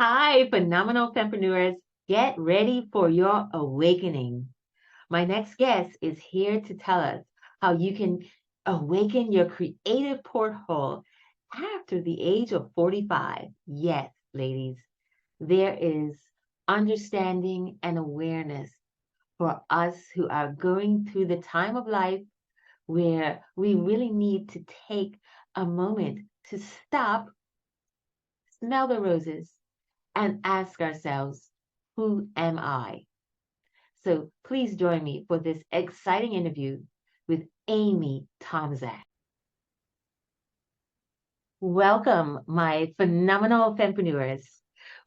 Hi, phenomenal Fempreneurs. Get ready for your awakening. My next guest is here to tell us how you can awaken your creative porthole after the age of 45. Yes, ladies, there is understanding and awareness for us who are going through the time of life where we really need to take a moment to stop, smell the roses, and ask ourselves, who am I? So please join me for this exciting interview with Aimee Tomczak. Welcome, my phenomenal fempreneurs.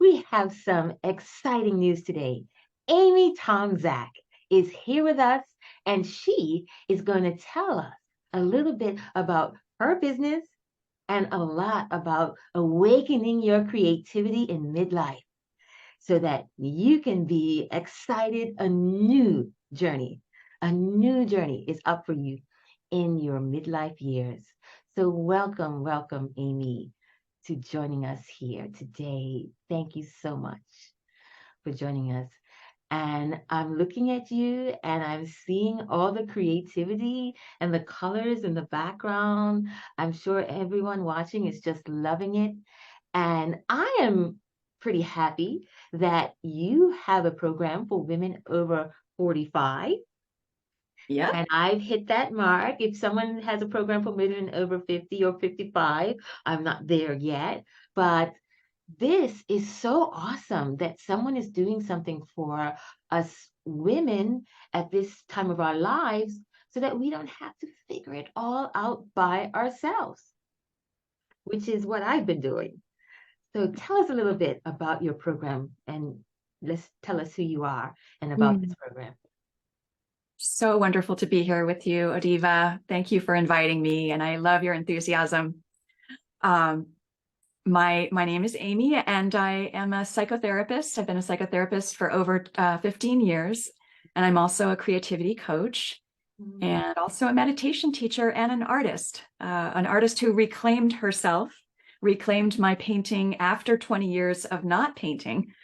We have some exciting news today. Aimee Tomczak is here with us, and she is going to tell us a little bit about her business and a lot about awakening your creativity in midlife, so that you can be excited. A new journey is up for you in your midlife years. So welcome, Aimee, to joining us here today. Thank you so much for joining us. And I'm looking at you and I'm seeing all the creativity and the colors in the background. I'm sure everyone watching is just loving it. And I am pretty happy that you have a program for women over 45. Yeah. And I've hit that mark. If someone has a program for women over 50 or 55, I'm not there yet. But this is so awesome that someone is doing something for us women at this time of our lives so that we don't have to figure it all out by ourselves, which is what I've been doing. So tell us a little bit about your program and let's tell us who you are and about this Mm. program. So wonderful to be here with you, Odiva. Thank you for inviting me, and I love your enthusiasm. Um, my name is Aimee, and I am a psychotherapist. I've been a psychotherapist for over 15 years, and I'm also a creativity coach Mm. and also a meditation teacher and an artist who reclaimed herself, reclaimed my painting after 20 years of not painting.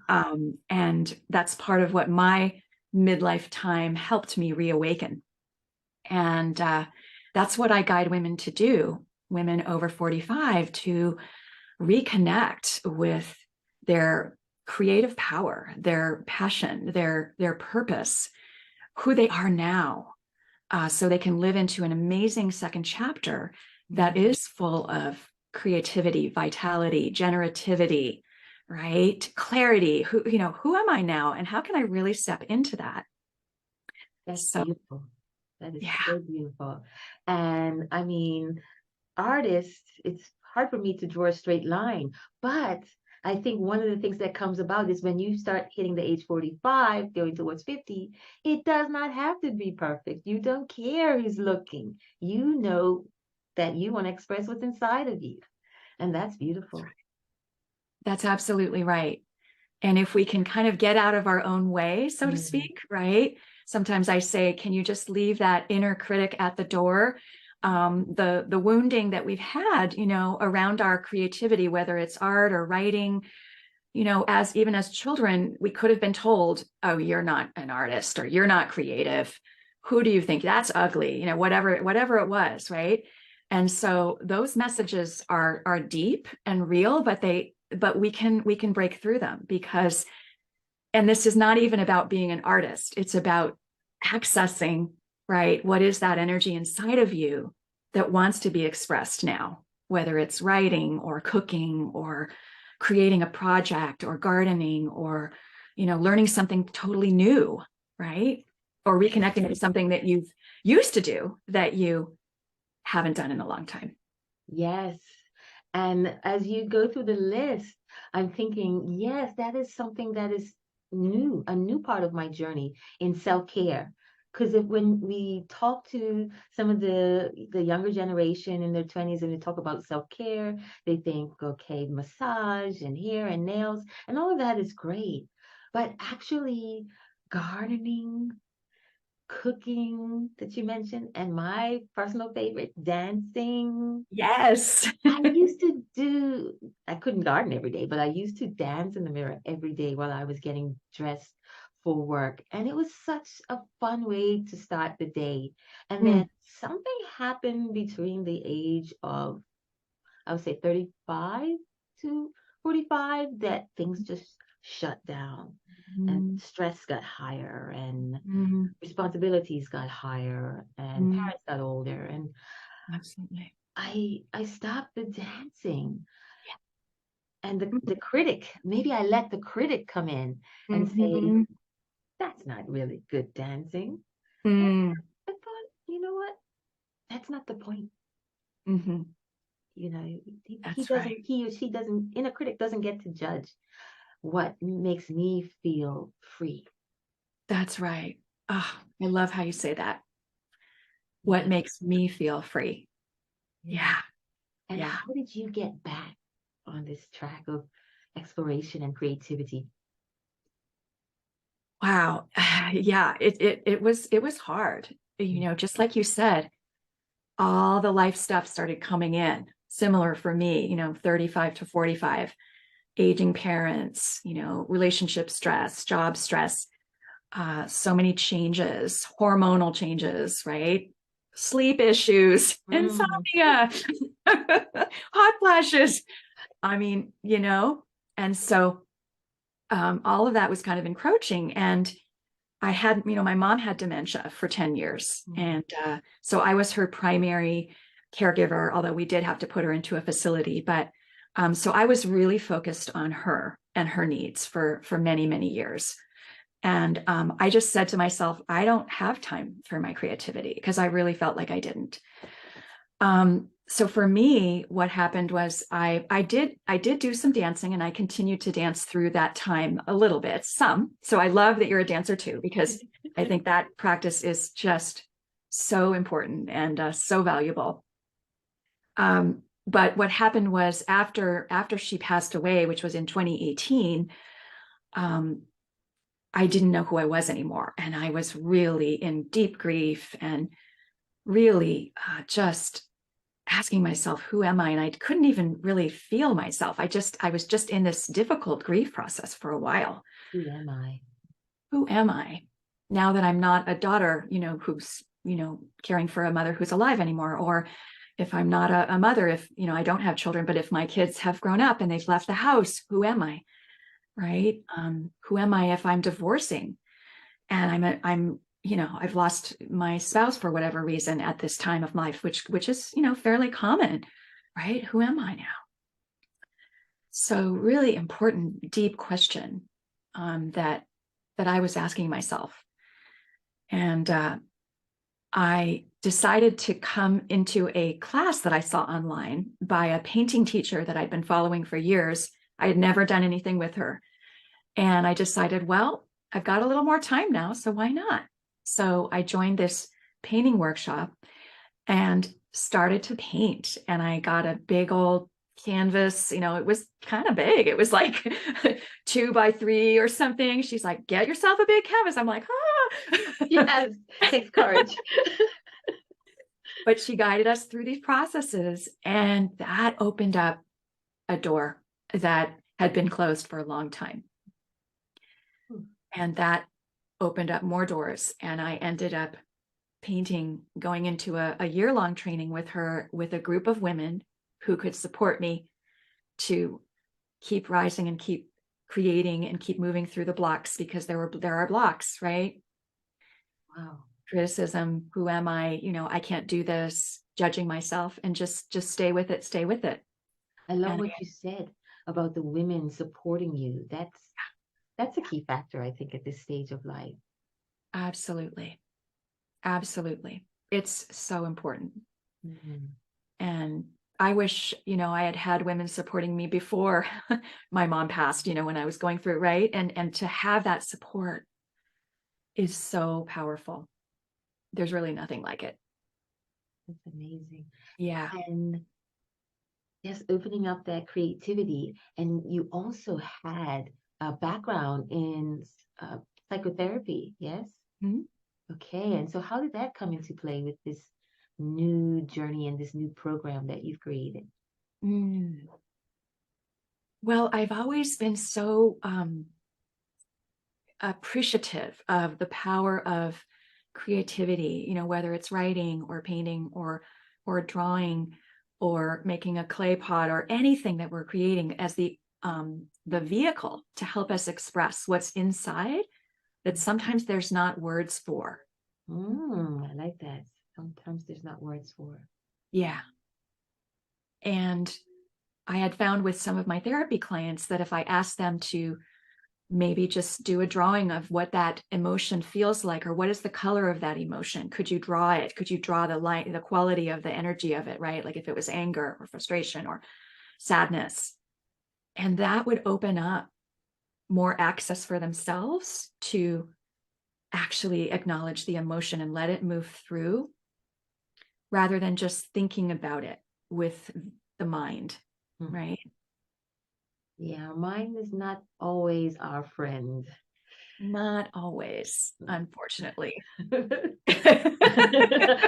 And that's part of what my midlife time helped me reawaken. And that's what I guide women to do, women over 45, to reconnect with their creative power, their passion, their purpose, who they are now, so they can live into an amazing second chapter that is full of creativity, vitality, generativity, right? Clarity. Who am I now? And how can I really step into that? That's So, beautiful. That is yeah. so beautiful. And I mean, artists, it's hard for me to draw a straight line, but I think one of the things that comes about is when you start hitting the age 45, going towards 50, it does not have to be perfect. You don't care who's looking. You know that you want to express what's inside of you. And that's beautiful. That's absolutely right. And if we can kind of get out of our own way, so to Mhm. speak, right? Sometimes I say, can you just leave that inner critic at the door? The wounding that we've had, around our creativity, whether it's art or writing, as even as children, we could have been told, oh, you're not an artist or you're not creative. Who do you think? That's ugly, whatever it was, right? And so those messages are deep and real, but we can break through them because, and this is not even about being an artist, it's about accessing, right? What is that energy inside of you that wants to be expressed now, whether it's writing or cooking or creating a project or gardening or, learning something totally new, right? Or reconnecting with something that you've used to do that you haven't done in a long time. Yes. And as you go through the list, I'm thinking, yes, that is something that is new, a new part of my journey in self-care. Because if when we talk to some of the younger generation in their 20s and they talk about self-care, they think, okay, massage and hair and nails, and all of that is great. But actually, gardening, cooking that you mentioned, and my personal favorite, dancing. Yes. I couldn't garden every day, but I used to dance in the mirror every day while I was getting dressed for work. And it was such a fun way to start the day. And Mm, then something happened between the age of, I would say, 35 to 45, that things just shut down and mm, stress got higher and mm, responsibilities got higher and mm. parents got older. And Absolutely. I stopped the dancing. Yeah. And the critic, maybe I let the critic come in and say, Mhm. that's not really good dancing. And Mm, I thought, you know what? That's not the point. mhm. You know, That's right. he or she doesn't, inner critic doesn't get to judge what makes me feel free. That's right. Oh, I love how you say that. What Yeah, makes me feel free. yeah. Yeah. And Yeah. how did you get back on this track of exploration and creativity? Wow. Yeah. It was hard. Mm, Just like you said, all the life stuff started coming in. Similar for me, 35 to 45, aging parents, relationship stress, job stress, so many changes, hormonal changes, right? Sleep issues, mm, insomnia, hot flashes. I mean, and so all of that was kind of encroaching. And I had, my mom had dementia for 10 years. mm, And so I was her primary caregiver, although we did have to put her into a facility. But so I was really focused on her and her needs for many, many years. And I just said to myself, I don't have time for my creativity because I really felt like I didn't. So for me, what happened was I did do some dancing and I continued to dance through that time a little bit, some. So I love that you're a dancer too, because I think that practice is just so important and so valuable. But what happened was after she passed away, which was in 2018, um, I didn't know who I was anymore. And I was really in deep grief and really just asking myself, who am I? And I couldn't even really feel myself. I was just in this difficult grief process for a while. who am I? Who am I now that I'm not a daughter, who's, caring for a mother who's alive anymore? Or if I'm not a mother, if, I don't have children, but if my kids have grown up and they've left the house, who am I? Right? Who am I if I'm divorcing and I've lost my spouse for whatever reason at this time of life, which is, fairly common, right? Who am I now? So really important, deep question that I was asking myself. And I decided to come into a class that I saw online by a painting teacher that I'd been following for years. I had never done anything with her. And I decided, well, I've got a little more time now, so why not? So I joined this painting workshop and started to paint. And I got a big old canvas, it was kind of big. It was like 2x3 or something. She's like, get yourself a big canvas. I'm like, Yes, takes courage. But she guided us through these processes. And that opened up a door that had been closed for a long time. And that opened up more doors. And I ended up painting, going into a year-long training with her, with a group of women who could support me to keep rising and keep creating and keep moving through the blocks, because there are blocks, right? Wow. Criticism, who am I? I can't do this, judging myself, and just stay with it, stay with it. I love And what you said about the women supporting you. That's a key factor, I think, at this stage of life. absolutely, absolutely. It's so important. Mhm. And I wish, I had had women supporting me before my mom passed, when I was going through it, right? And to have that support is so powerful. There's really nothing like it. That's amazing. Yeah. And yes, opening up that creativity. And you also had a background in uh, psychotherapy, yes? Mhm. Okay. And so how did that come into play with this new journey and this new program that you've created? Mm. Well, I've always been so appreciative of the power of creativity, whether it's writing or painting or drawing or making a clay pot or anything that we're creating as the vehicle to help us express what's inside that sometimes there's not words for. I like that. Sometimes there's not words for it. Yeah. And I had found with some of my therapy clients that if I asked them to maybe just do a drawing of what that emotion feels like, or what is the color of that emotion, could you draw it? Could you draw the light, the quality of the energy of it, right? Like if it was anger or frustration or sadness. And that would open up more access for themselves to actually acknowledge the emotion and let it move through rather than just thinking about it with the mind, right? Yeah, our mind is not always our friend. Not always, unfortunately.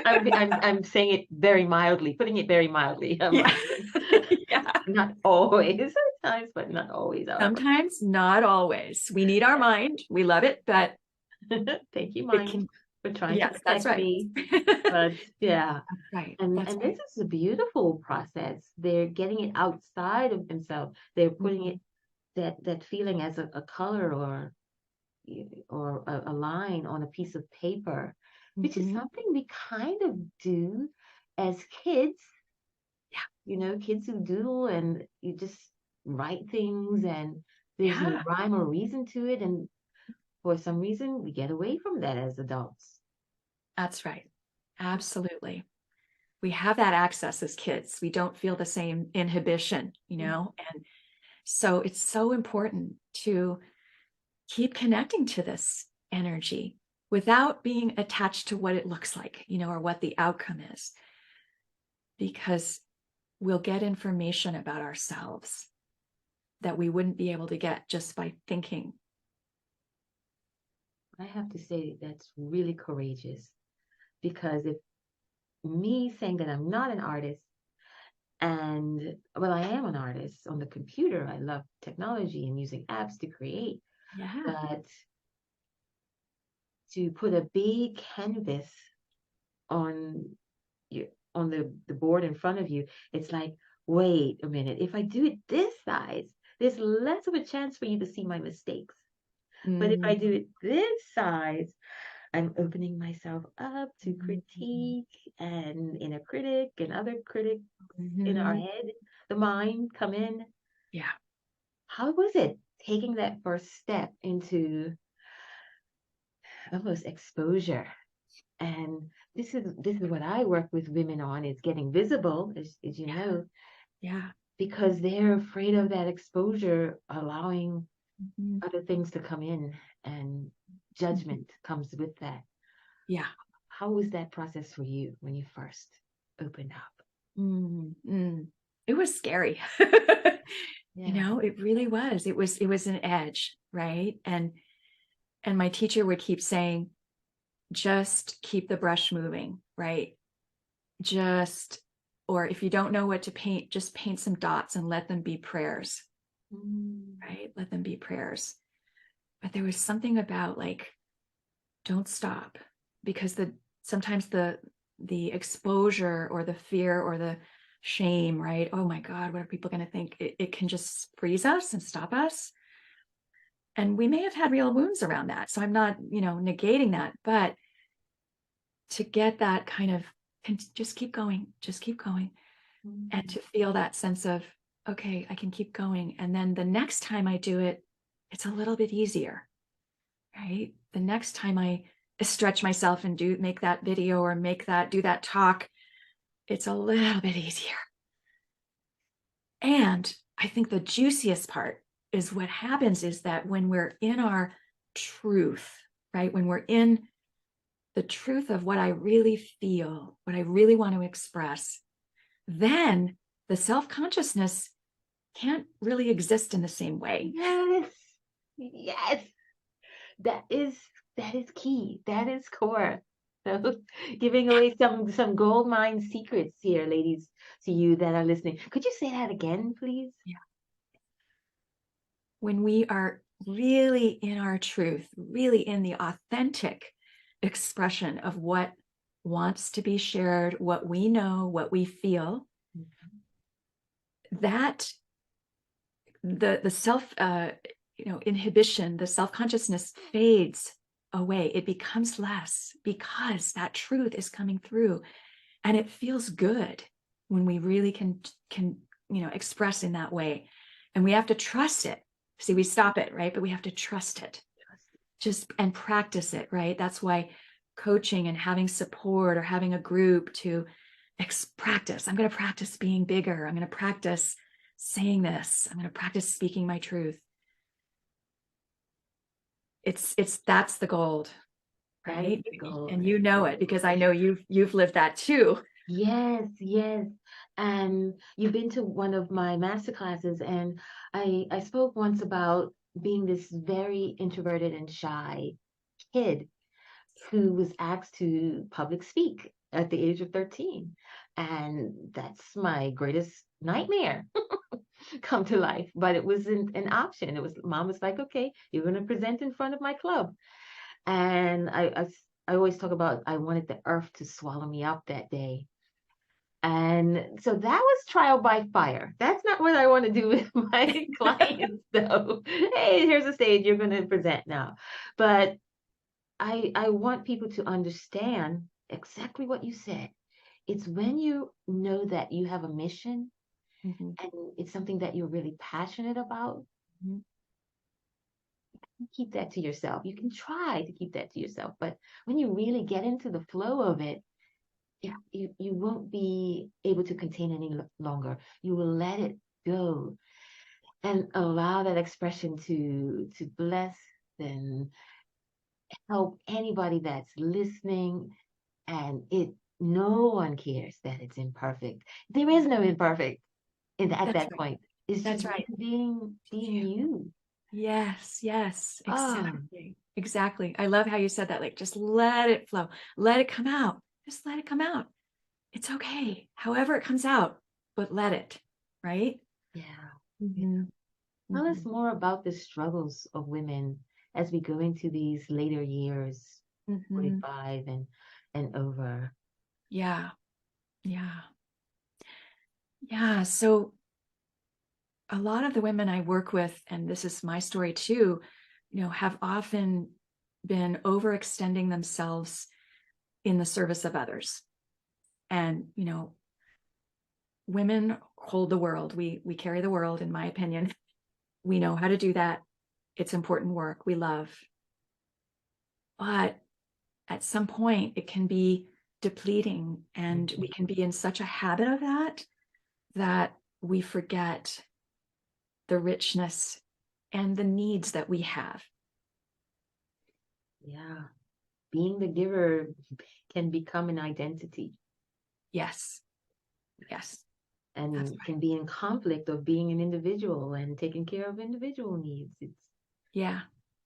I'm saying it very mildly, putting it very mildly. Yeah. Yeah. Not always, sometimes, but not always our Sometimes, not always. We need our mind. We love it, but friend. Thank you, it mind, can, for trying to yes, that's protect right. me. But yeah, That's right. and That's this right. is a beautiful process. They're getting it outside of themselves. They're putting it that feeling as a color or a line on a piece of paper, which is Mhm. something we kind of do as kids. Kids who doodle and you just write things and there's no Yeah, rhyme or reason to it. And for some reason, we get away from that as adults. that's right. Absolutely. We have that access as kids. We don't feel the same inhibition, and so it's so important to keep connecting to this energy without being attached to what it looks like, or what the outcome is, because we'll get information about ourselves that we wouldn't be able to get just by thinking. I have to say that's really courageous because if me saying that I'm not an artist and well, I am an artist on the computer. I love technology and using apps to create, Yeah. but to put a big canvas on you on the board in front of you, it's like, wait a minute, if I do it this size, there's less of a chance for you to see my mistakes. But if I Mm-hmm. do it this size, I'm opening myself up to critique and inner critic and other critics in our Mm-hmm. head, the mind come in. Yeah. How was it taking that first step into almost exposure? And this is what I work with women on, is getting visible, as you Yeah. know, Yeah. because they're afraid of that exposure, allowing Mm-hmm. other things to come in, and judgment comes with that. Yeah. How was that process for you when you first opened up? Mm-hmm. It was scary. Yeah. It really was. It was an edge, right? And my teacher would keep saying, just keep the brush moving, right? Just, or if you don't know what to paint, just paint some dots and let them be prayers, Mm. right? Let them be prayers. But there was something about like, don't stop, because sometimes the exposure or the fear or the shame, right? Oh my God, what are people going to think? It can just freeze us and stop us. And we may have had real wounds around that. So I'm not, negating that, but to get that kind of, just keep going, just keep going. And Mm. to feel that sense of, okay, I can keep going. And then the next time I do it, it's a little bit easier, right? The next time I stretch myself and make that video or do that talk, it's a little bit easier. And I think the juiciest part is what happens is that when we're in our truth, right? When we're in the truth of what I really feel, what I really want to express, then the self-consciousness can't really exist in the same way. Yes. Yes. That is That is key. That is core. So giving away some gold mine secrets here, ladies, to you that are listening. Could you say that again, please? Yeah. When we are really in our truth, really in the authentic expression of what wants to be shared, what we know, what we feel, that the self inhibition, the self-consciousness fades away. It becomes less because that truth is coming through, and it feels good when we really can express in that way. And we have to trust it. See, we stop it, right? But we have to trust it, just and practice it, right? That's why coaching and having support or having a group to practice. I'm going to practice being bigger. I'm going to practice saying this. I'm going to practice speaking my truth. That's the gold, That is right? the goal. And you know it because I know you've lived that too. Yes, yes. And you've been to one of my master classes, and I spoke once about being this very introverted and shy kid who was asked to public speak at the age of 13. And that's my greatest nightmare come to life. But it wasn't an option. It was, mom was like, okay, you're going to present in front of my club. And I always talk about I wanted the earth to swallow me up that day. And so that was trial by fire. That's not what I want to do with my clients, though. Hey, here's a stage, you're going to present now. But I want people to understand exactly what you said. It's when you know that you have a mission Mhm. and it's something that you're really passionate about, Mhm. keep that to yourself. You can try to keep that to yourself, but when you really get into the flow of it, Yeah, you won't be able to contain any longer. You will let it go and allow that expression to bless and help anybody that's listening. And it no one cares that it's imperfect. There is no imperfect at that's that right. point. It's That's just right. being you. Yes, yes, Ah, exactly. Exactly. I love how you said that. Like, just let it flow, let it come out. Just let it come out. It's okay. However it comes out, but let it, right? yeah. Yeah. Mm-hmm. Tell us Mm-hmm. more about the struggles of women as we go into these later years, Mm-hmm. 45 and over. Yeah. Yeah. Yeah. So a lot of the women I work with, and this is my story too, have often been overextending themselves in the service of others. And, women hold the world. We carry the world, in my opinion. We know how to do that. It's important work we love. But at some point, it can be depleting, and we Mhm. can be in such a habit of that we forget the richness and the needs that we have. Yeah. Being the giver can become an identity Yes. Yes. That's and right. can be in conflict of being an individual and taking care of individual needs. It's, Yeah.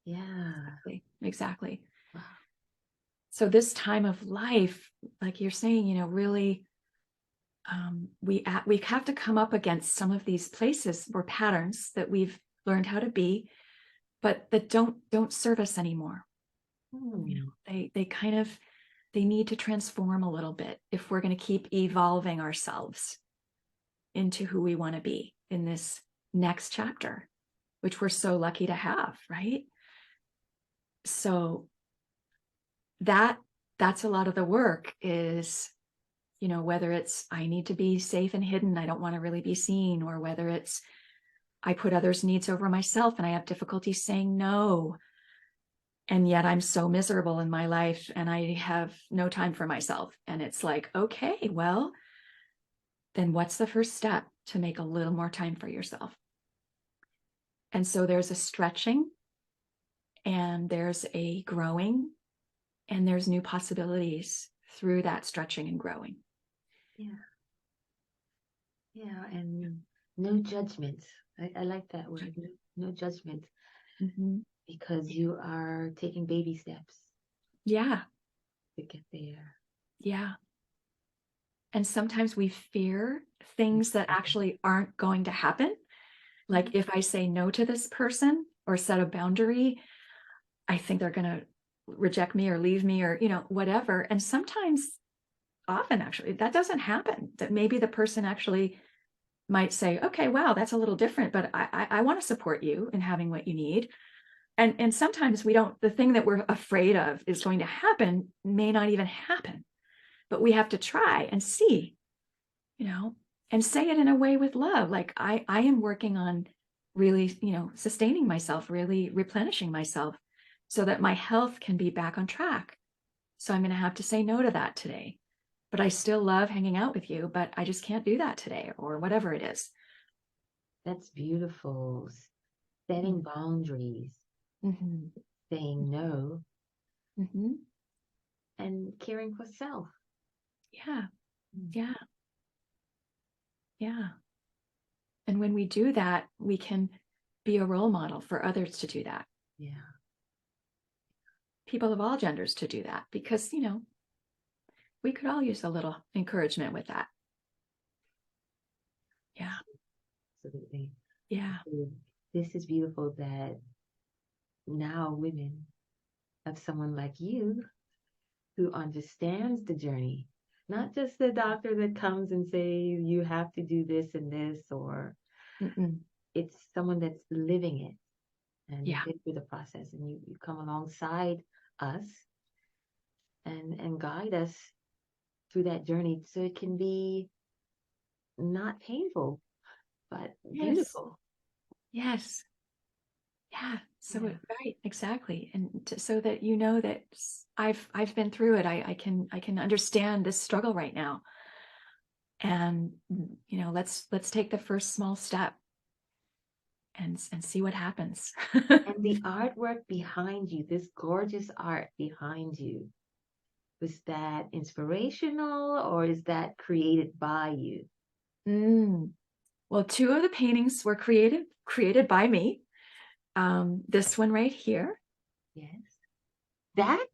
yeah. Exactly. Exactly. Wow. So this time of life, like you're saying, really, we have to come up against some of these places or patterns that we've learned how to be, but that don't serve us anymore. Hmm. They kind of they need to transform a little bit if we're going to keep evolving ourselves into who we want to be in this next chapter, which we're so lucky to have, right? So that's a lot of the work is, whether it's I need to be safe and hidden, I don't want to really be seen, or whether it's I put others' needs over myself and I have difficulty saying no. And yet I'm so miserable in my life and I have no time for myself. And it's like, okay, well, then what's the first step to make a little more time for yourself? And so there's a stretching and there's a growing and there's new possibilities through that stretching and growing. Yeah. Yeah. And no judgment. I like that word. No, no judgment. Mm-hmm. because you are taking baby steps Yeah. to get there. Yeah. And sometimes we fear things that actually aren't going to happen. Like if I say no to this person or set a boundary, I think they're going to reject me or leave me or, whatever. And sometimes, often actually, that doesn't happen. That maybe the person actually might say, okay, wow, that's a little different, but I want to support you in having what you need. And sometimes we don't, the thing that we're afraid of is going to happen may not even happen, but we have to try and see, and say it in a way with love. Like I am working on really, sustaining myself, really replenishing myself so that my health can be back on track. So I'm going to have to say no to that today, but I still love hanging out with you, but I just can't do that today or whatever it is. That's beautiful. Setting boundaries, Mm-hmm. saying no, Mm-hmm. and caring for self. Yeah. Yeah. Yeah. And when we do that, we can be a role model for others to do that. Yeah. People of all genders to do that, because, we could all use a little encouragement with that. Yeah. Absolutely. Yeah. This is beautiful that now women have someone like you who understands the journey, not just the doctor that comes and says you have to do this and this, or Mm-mm. it's someone that's living it and Yeah. been through the process, and you come alongside us and guide us through that journey so it can be not painful but Yes. beautiful. Yes. Yeah. So Yeah. right, exactly. And so that that I've been through it. I can understand this struggle right now. And let's take the first small step and see what happens. And the artwork behind you, this gorgeous art behind you, was that inspirational or is that created by you? Mm. Well, two of the paintings were created by me. This one right here. Yes. That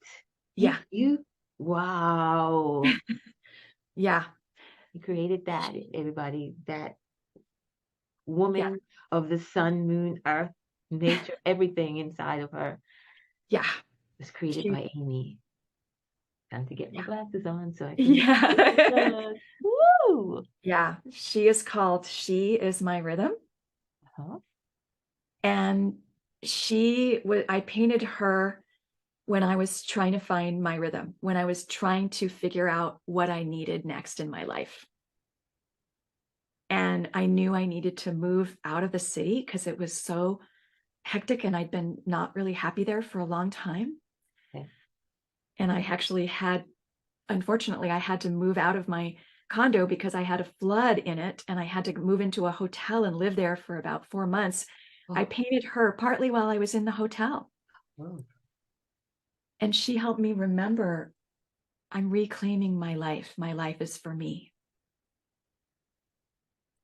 Yeah. wow. Yeah. You created that, everybody. That Yeah. woman of the sun, moon, earth, nature, everything inside of her Yeah. was created She, by Aimee. Time to get my yeah. glasses on so I can Yeah. look. Woo! Yeah. She is called She Is My Rhythm. Huh? And I painted her when I was trying to find my rhythm, when I was trying to figure out what I needed next in my life. And I knew I needed to move out of the city because it was so hectic and I'd been not really happy there for a long time. Okay. And unfortunately, I had to move out of my condo because I had a flood in it and I had to move into a hotel and live there for about 4 months. Oh, I painted her partly while I was in the hotel. oh. And she helped me remember I'm reclaiming my life. My life is for me.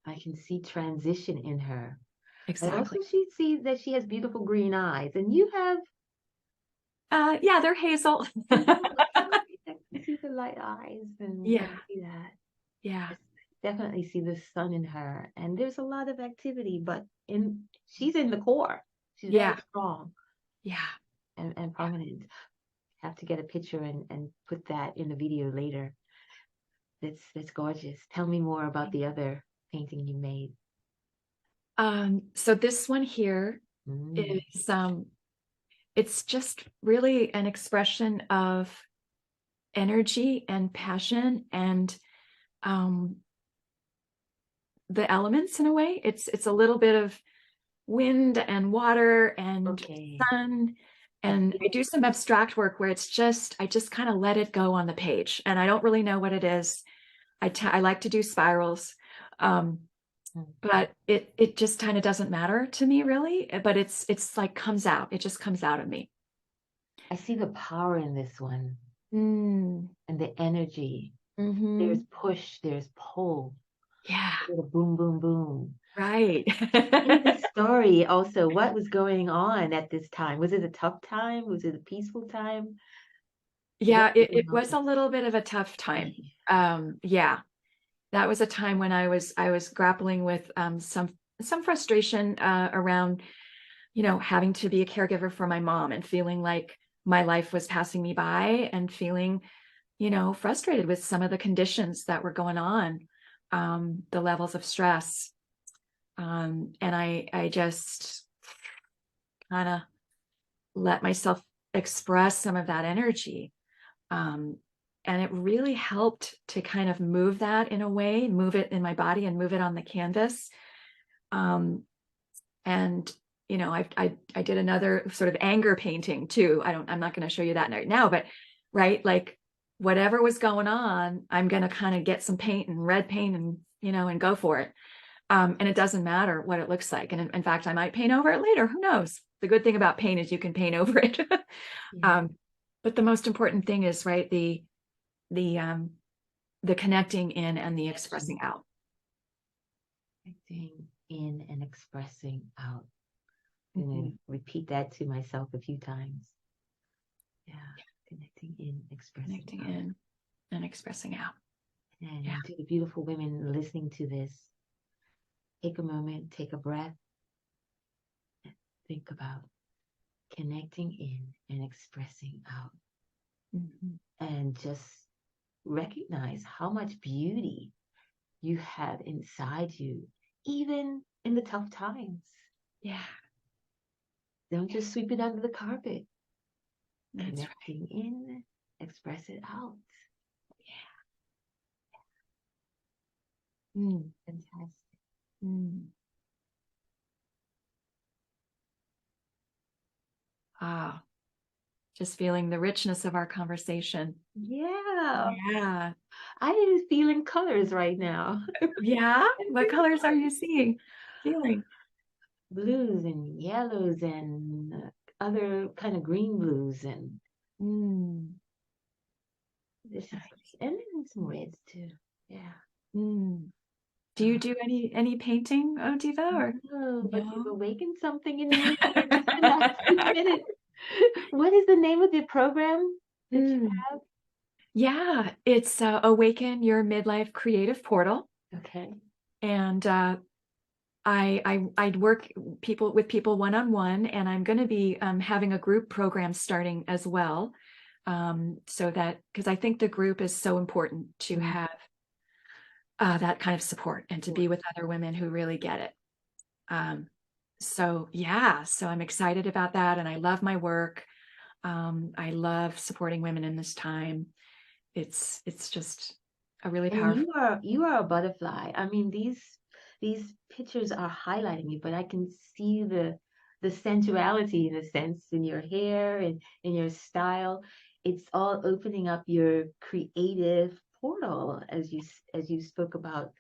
I can see transition in her. I also Exactly. see that she has beautiful green eyes, and you have. Yeah, they're hazel. I can see the light eyes, and Yeah. I see that. Yeah. I definitely see the sun in her, and there's a lot of activity, but she's in the core. She's very Yeah. strong Yeah. and prominent. Have to get a picture and put that in the video later. That's gorgeous. Tell me more about the other painting you made. So this one here Mm. is it's just really an expression of energy and passion and um the elements in a way. It's a little bit of wind and water and Okay. sun. And I do some abstract work where I just kind of let it go on the page. And I don't really know what it is. I like to do spirals. Um, but it just kind of doesn't matter to me really, but it's like comes out. It just comes out of me. I see the power in this one Mm. and the energy. Mm-hmm. There's push, there's pull, Yeah. a little boom, boom, boom. Right. In the story also, what was going on at this time? Was it a tough time? Was it a peaceful time? What Yeah, was it going on? was a little bit of a tough time. Okay. Yeah, that was a time when I was grappling with some frustration around, having to be a caregiver for my mom and feeling like my life was passing me by and feeling, frustrated with some of the conditions that were going on, the levels of stress. And I just kind of let myself express some of that energy. Um, and it really helped to kind of move that in a way, move it in my body and move it on the canvas. Um, and I did another sort of anger painting too. I'm not going to show you that right now, but right, like whatever was going on, I'm going to kind of get some paint and red paint and and go for it. And it doesn't matter what it looks like. And in fact, I might paint over it later. Who knows? The good thing about paint is you can paint over it. Yeah. um, but the most important thing is, right, the the connecting in and the Connection, expressing out. connecting in and expressing out. I'm Mhm. gonna repeat that to myself a few times. Yeah. Connecting in, expressing Connecting out. in and expressing out. Yeah. And to the beautiful women listening to this, take a moment, take a breath, and think about connecting in and expressing out. Mhm. And just recognize how much beauty you have inside you, even in the tough times. Yeah. Don't just sweep it under the carpet. That's right. Connecting in, express it out. Mm. Fantastic. Mm. Ah, just feeling the richness of our conversation. Yeah. Yeah. I am feeling colors right now. Yeah. What colors are you seeing? Feeling? Blues and yellows and other kind of green blues and Mm. this is Nice. and then some reds too. Yeah. Mm. Do you Uh, do any painting, Diva, or no, but you've no? awakened something in me. We're just gonna have to admit it. What is the name of the program that you Mm. have? Yeah, it's Awaken Your Midlife Creative Portal. Okay. And I work with people one-on-one, and I'm going to be having a group program starting as well. So that, because I think the group is so important to Mm, have that kind of support and to be support. with other women who really get it. Um, so yeah, so I'm excited about that, and I love my work. I love supporting women in this time. It's just a really And powerful. you are a butterfly. I mean, these pictures are highlighting you, but I can see the sensuality in a sense in your hair and in your style. It's all opening up your creative portal as you spoke about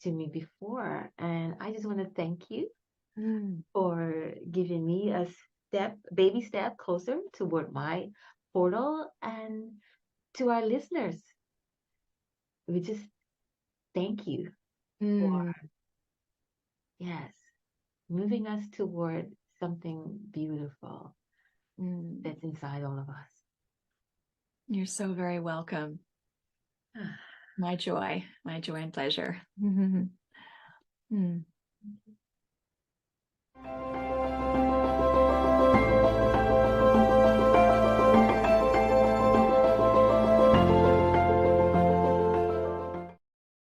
to me before. And I just want to thank you Mm, for giving me a baby step closer toward my portal and to our listeners. We just thank you for, mm, yes, moving us toward something beautiful mm. that's inside all of us. You're so very welcome. My joy and pleasure. Mm.